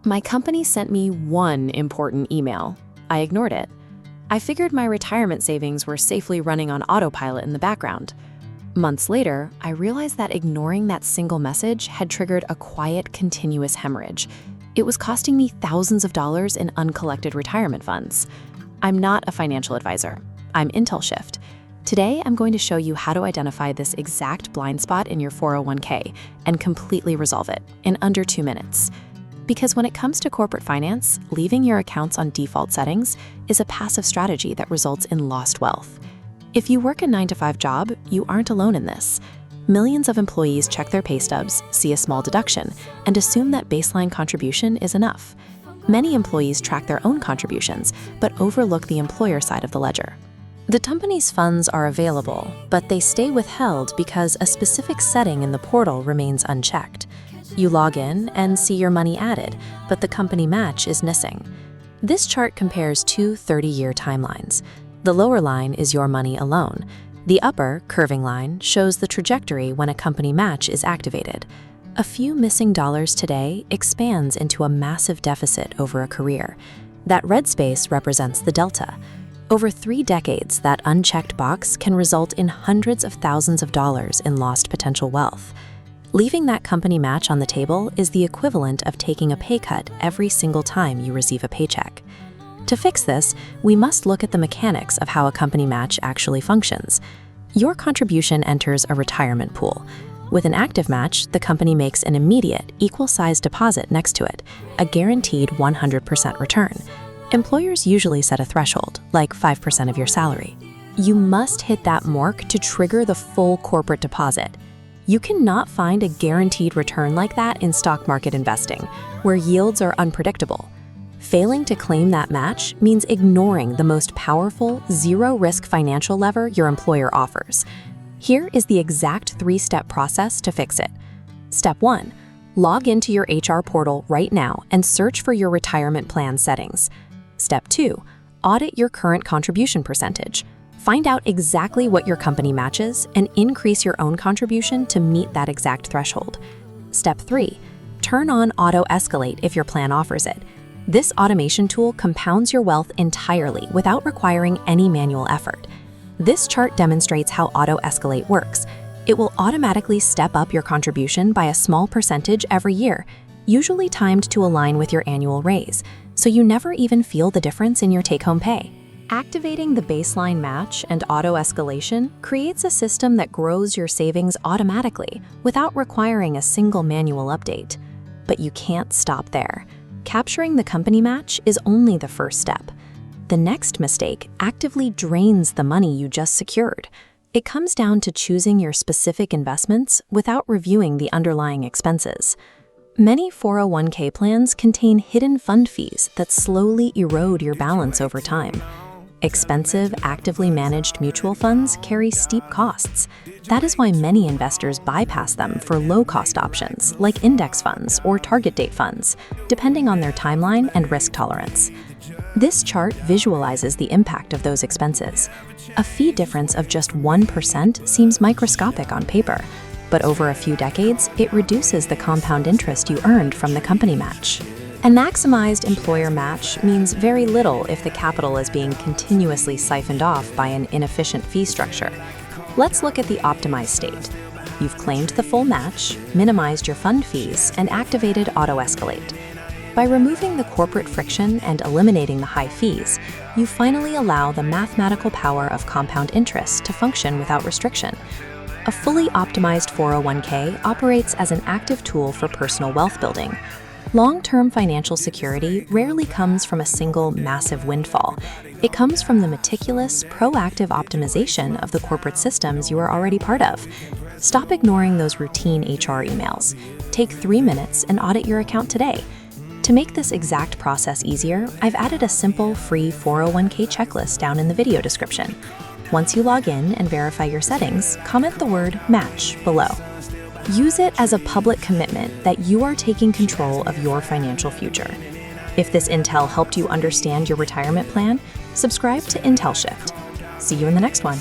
My company sent me one important email. I ignored it. I figured my retirement savings were safely running on autopilot in the background. Months later, I realized that ignoring that single message had triggered a quiet, continuous hemorrhage. It was costing me thousands of dollars in uncollected retirement funds. I'm not a financial advisor. I'm IntelShift. Today, I'm going to show you how to identify this exact blind spot in your 401k and completely resolve it in under 2 minutes. Because when it comes to corporate finance, leaving your accounts on default settings is a passive strategy that results in lost wealth. If you work a 9-to-5 job, you aren't alone in this. Millions of employees check their pay stubs, see a small deduction, and assume that baseline contribution is enough. Many employees track their own contributions, but overlook the employer side of the ledger. The company's funds are available, but they stay withheld because a specific setting in the portal remains unchecked. You log in and see your money added, but the company match is missing. This chart compares two 30-year timelines. The lower line is your money alone. The upper, curving line shows the trajectory when a company match is activated. A few missing dollars today expands into a massive deficit over a career. That red space represents the delta. Over 3 decades, that unchecked box can result in hundreds of thousands of dollars in lost potential wealth. Leaving that company match on the table is the equivalent of taking a pay cut every single time you receive a paycheck. To fix this, we must look at the mechanics of how a company match actually functions. Your contribution enters a retirement pool. With an active match, the company makes an immediate, equal-sized deposit next to it, a guaranteed 100% return. Employers usually set a threshold, like 5% of your salary. You must hit that mark to trigger the full corporate deposit. You cannot find a guaranteed return like that in stock market investing, where yields are unpredictable. Failing to claim that match means ignoring the most powerful, zero-risk financial lever your employer offers. Here is the exact 3-step process to fix it. Step 1. Log into your HR portal right now and search for your retirement plan settings. Step 2. Audit your current contribution percentage. Find out exactly what your company matches and increase your own contribution to meet that exact threshold. Step 3. Turn on Auto Escalate if your plan offers it. This automation tool compounds your wealth entirely without requiring any manual effort. This chart demonstrates how Auto Escalate works. It will automatically step up your contribution by a small percentage every year, usually timed to align with your annual raise, so you never even feel the difference in your take-home pay. Activating the baseline match and auto escalation creates a system that grows your savings automatically without requiring a single manual update. But you can't stop there. Capturing the company match is only the first step. The next mistake actively drains the money you just secured. It comes down to choosing your specific investments without reviewing the underlying expenses. Many 401k plans contain hidden fund fees that slowly erode your balance over time. Expensive, actively managed mutual funds carry steep costs. That is why many investors bypass them for low-cost options like index funds or target date funds, depending on their timeline and risk tolerance. This chart visualizes the impact of those expenses. A fee difference of just 1% seems microscopic on paper, but over a few decades, it reduces the compound interest you earned from the company match. A maximized employer match means very little if the capital is being continuously siphoned off by an inefficient fee structure. Let's look at the optimized state. You've claimed the full match, minimized your fund fees, and activated Auto Escalate. By removing the corporate friction and eliminating the high fees, you finally allow the mathematical power of compound interest to function without restriction. A fully optimized 401k operates as an active tool for personal wealth building. Long-term financial security rarely comes from a single massive windfall. It comes from the meticulous, proactive optimization of the corporate systems you are already part of. Stop ignoring those routine HR emails. Take 3 minutes and audit your account today. To make this exact process easier, I've added a simple, free 401k checklist down in the video description. Once you log in and verify your settings, comment the word "match" below. Use it as a public commitment that you are taking control of your financial future. If this intel helped you understand your retirement plan, subscribe to IntelShift. See you in the next one.